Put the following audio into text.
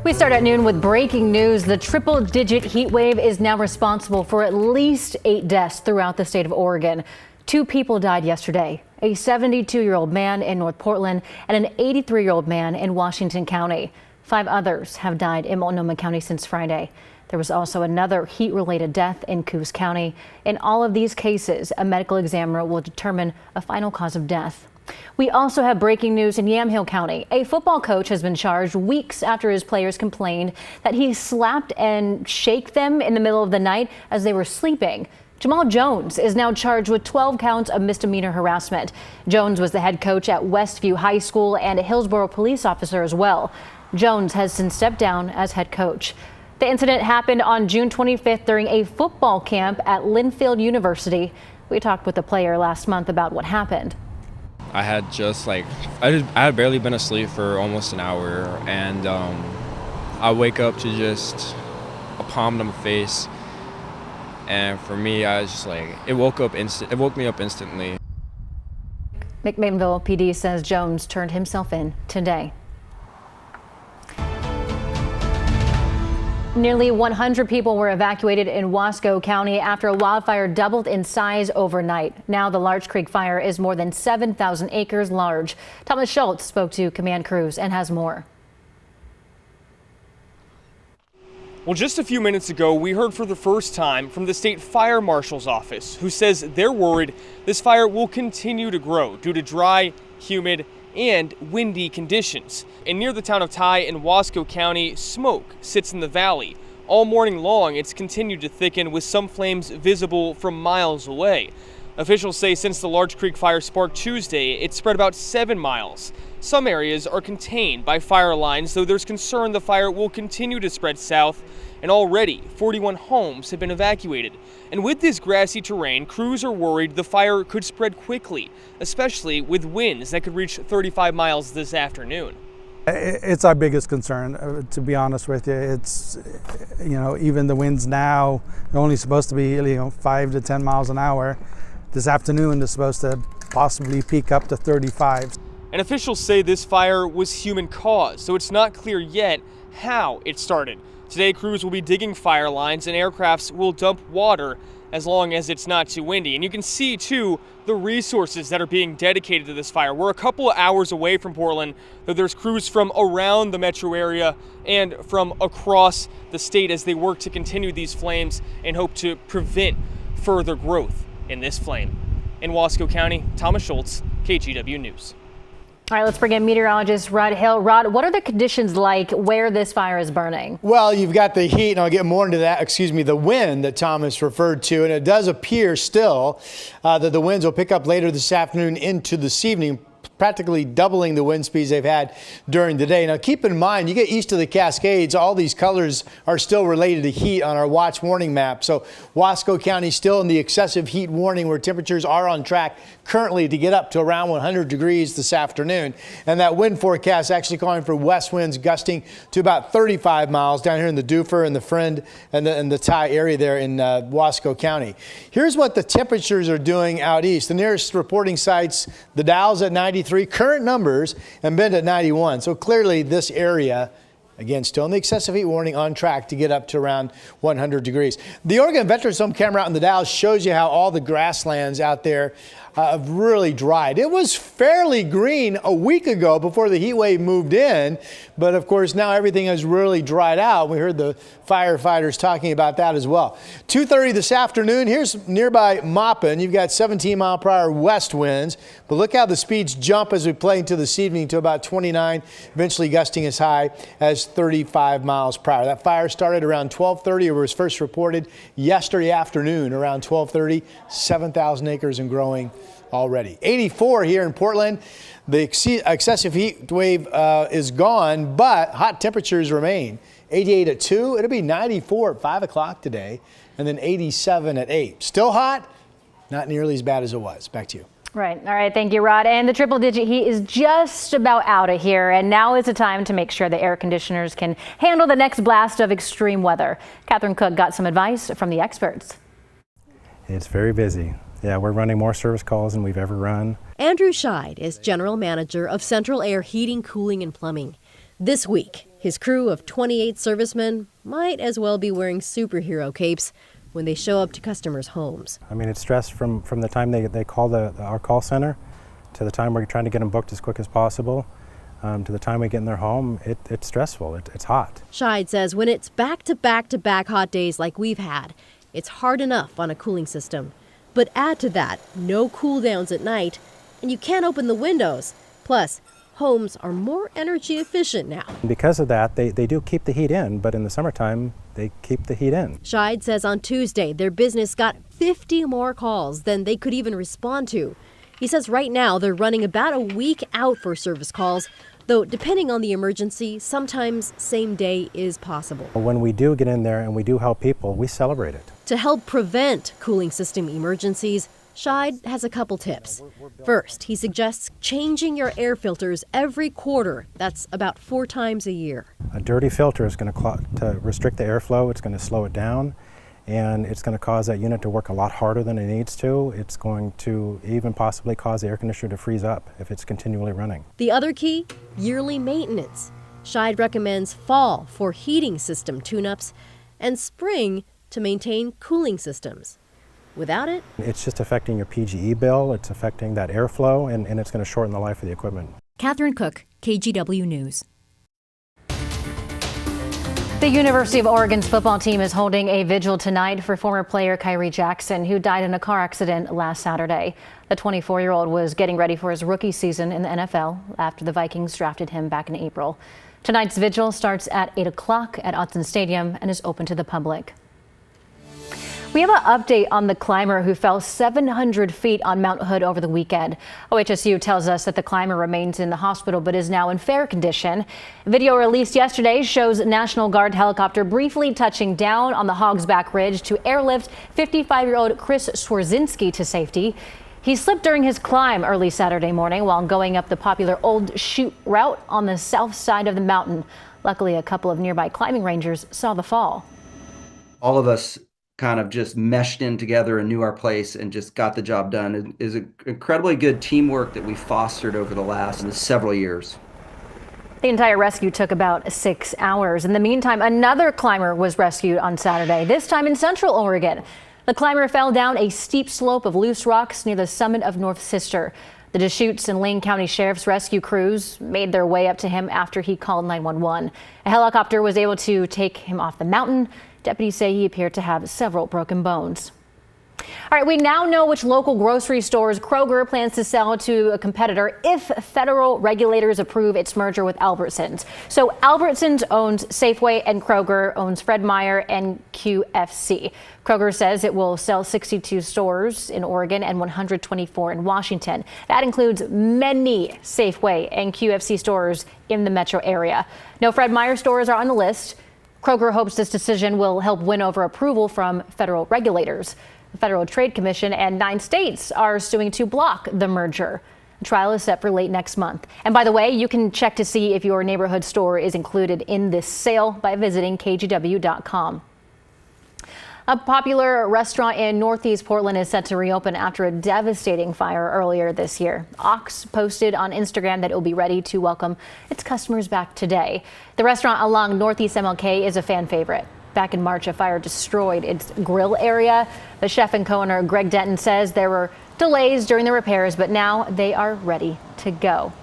We start at noon with breaking news. The triple-digit heat wave is now responsible for at least 8 deaths throughout the state of Oregon. 2 people died yesterday, a 72-year-old man in North Portland and an 83-year-old man in Washington County. 5 others have died in Multnomah County since Friday. There was also another heat-related death in Coos County. In all of these cases, a medical examiner will determine a final cause of death. We also have breaking news in Yamhill County. A football coach has been charged weeks after his players complained that he slapped and shook them in the middle of the night as they were sleeping. Jamal Jones is now charged with 12 counts of misdemeanor harassment. Jones was the head coach at Westview High School and a Hillsborough police officer as well. Jones has since stepped down as head coach. The incident happened on June 25th during a football camp at Linfield University. We talked with the player last month about what happened. I had I had barely been asleep for almost an hour, and I wake up to just a palm to my face, and for me, I was just like, it woke me up instantly. McMinnville PD says Jones turned himself in today. Nearly 100 people were evacuated in Wasco County after a wildfire doubled in size overnight. Now the Larch Creek fire is more than 7,000 acres large. Thomas Schultz spoke to command crews and has more. Well, just a few minutes ago, we heard for the first time from the state fire marshal's office, who says they're worried this fire will continue to grow due to dry, humid, and windy conditions. And near the town of Ty in Wasco County, smoke sits in the valley. All morning long, it's continued to thicken with some flames visible from miles away. Officials say since the Larch Creek fire sparked Tuesday, it spread about 7 miles. Some areas are contained by fire lines, though there's concern the fire will continue to spread south, and already 41 homes have been evacuated. And with this grassy terrain, crews are worried the fire could spread quickly, especially with winds that could reach 35 miles this afternoon. It's our biggest concern, to be honest with you. It's, even the winds now are only supposed to be, 5 to 10 miles an hour. This afternoon is supposed to possibly peak up to 35. And officials say this fire was human caused, so it's not clear yet how it started. Today, crews will be digging fire lines and aircrafts will dump water as long as it's not too windy. And you can see, too, the resources that are being dedicated to this fire. We're a couple of hours away from Portland, though there's crews from around the metro area and from across the state as they work to continue these flames and hope to prevent further growth in this flame. In Wasco County, Thomas Schultz, KGW News. All right, let's bring in meteorologist Rod Hill. Rod, what are the conditions like where this fire is burning? Well, you've got the heat, and I'll get more into that, the wind that Thomas referred to, and it does appear still that the winds will pick up later this afternoon into this evening, practically doubling the wind speeds they've had during the day. Now, keep in mind, you get east of the Cascades, all these colors are still related to heat on our watch warning map. So Wasco County still in the excessive heat warning, where temperatures are on track currently to get up to around 100 degrees this afternoon. And that wind forecast actually calling for west winds gusting to about 35 miles down here in the Dufur and the Friend and the Ty area there in Wasco County. Here's what the temperatures are doing out east. The nearest reporting sites, the Dow's at 93, current numbers, and Bend at 91. So clearly this area, again, still in the excessive heat warning, on track to get up to around 100 degrees. The Oregon Veterans Home camera out in the Dalles shows you how all the grasslands out there have really dried. It was fairly green a week ago before the heat wave moved in, but of course now everything has really dried out. We heard the firefighters talking about that as well. 2:30 this afternoon, here's nearby Maupin. You've got 17-mile-per-hour west winds, but look how the speeds jump as we play into this evening to about 29, eventually gusting as high as 35 miles per hour. That fire started around 12:30, or was first reported yesterday afternoon around 12:30, 7,000 acres and growing already. 84 here in Portland. The excessive heat wave is gone, but hot temperatures remain. 88 at 2. It'll be 94 at 5 o'clock today, and then 87 at 8. Still hot, not nearly as bad as it was. Back to you. Right. All right. Thank you, Rod. And the triple-digit heat is just about out of here. And now is the time to make sure the air conditioners can handle the next blast of extreme weather. Catherine Cook got some advice from the experts. It's very busy. Yeah, we're running more service calls than we've ever run. Andrew Scheid is general manager of Central Air Heating, Cooling, and Plumbing. This week, His crew of 28 servicemen might as well be wearing superhero capes when they show up to customers' homes. I mean, it's stress from the time they call our call center to the time we're trying to get them booked as quick as possible, to the time we get in their home. It's stressful. It's hot. Scheid says when it's back-to-back-to-back hot days like we've had, it's hard enough on a cooling system. But add to that, no cool downs at night, and you can't open the windows. Plus, homes are more energy efficient now. And because of that, they do keep the heat in, but in the summertime, they keep the heat in. Scheid says on Tuesday, their business got 50 more calls than they could even respond to. He says right now they're running about a week out for service calls, though depending on the emergency, sometimes same day is possible. When we do get in there and we do help people, we celebrate it. To help prevent cooling system emergencies, Scheid has a couple tips. First, he suggests changing your air filters every quarter. That's about 4 times a year. A dirty filter is going to restrict the airflow. It's going to slow it down, and it's going to cause that unit to work a lot harder than it needs to. It's going to even possibly cause the air conditioner to freeze up if it's continually running. The other key, yearly maintenance. Scheid recommends fall for heating system tune-ups and spring to maintain cooling systems. Without it, it's just affecting your PGE bill, it's affecting that airflow, and it's going to shorten the life of the equipment. Catherine Cook, KGW News. The University of Oregon's football team is holding a vigil tonight for former player Kyrie Jackson, who died in a car accident last Saturday. The 24-year-old was getting ready for his rookie season in the NFL after the Vikings drafted him back in April. Tonight's vigil starts at 8 o'clock at Autzen Stadium and is open to the public. We have an update on the climber who fell 700 feet on Mount Hood over the weekend. OHSU tells us that the climber remains in the hospital but is now in fair condition. Video released yesterday shows National Guard helicopter briefly touching down on the Hogsback Ridge to airlift 55-year-old Chris Swarzinski to safety. He slipped during his climb early Saturday morning while going up the popular Old Chute route on the south side of the mountain. Luckily, a couple of nearby climbing rangers saw the fall. All of us kind of just meshed in together and knew our place and just got the job done. It is incredibly good teamwork that we fostered over the last several years. The entire rescue took about 6 hours. In the meantime, another climber was rescued on Saturday, this time in Central Oregon. The climber fell down a steep slope of loose rocks near the summit of North Sister. The Deschutes and Lane County Sheriff's rescue crews made their way up to him after he called 911. A helicopter was able to take him off the mountain. Deputies say he appeared to have several broken bones. All right, we now know which local grocery stores Kroger plans to sell to a competitor if federal regulators approve its merger with Albertsons. So Albertsons owns Safeway and Kroger owns Fred Meyer and QFC. Kroger says it will sell 62 stores in Oregon and 124 in Washington. That includes many Safeway and QFC stores in the metro area. No Fred Meyer stores are on the list. Kroger hopes this decision will help win over approval from federal regulators. The Federal Trade Commission and 9 states are suing to block the merger. The trial is set for late next month. And by the way, you can check to see if your neighborhood store is included in this sale by visiting KGW.com. A popular restaurant in Northeast Portland is set to reopen after a devastating fire earlier this year. Ox posted on Instagram that it will be ready to welcome its customers back today. The restaurant along Northeast MLK is a fan favorite. Back in March, a fire destroyed its grill area. The chef and co-owner Greg Denton says there were delays during the repairs, but now they are ready to go.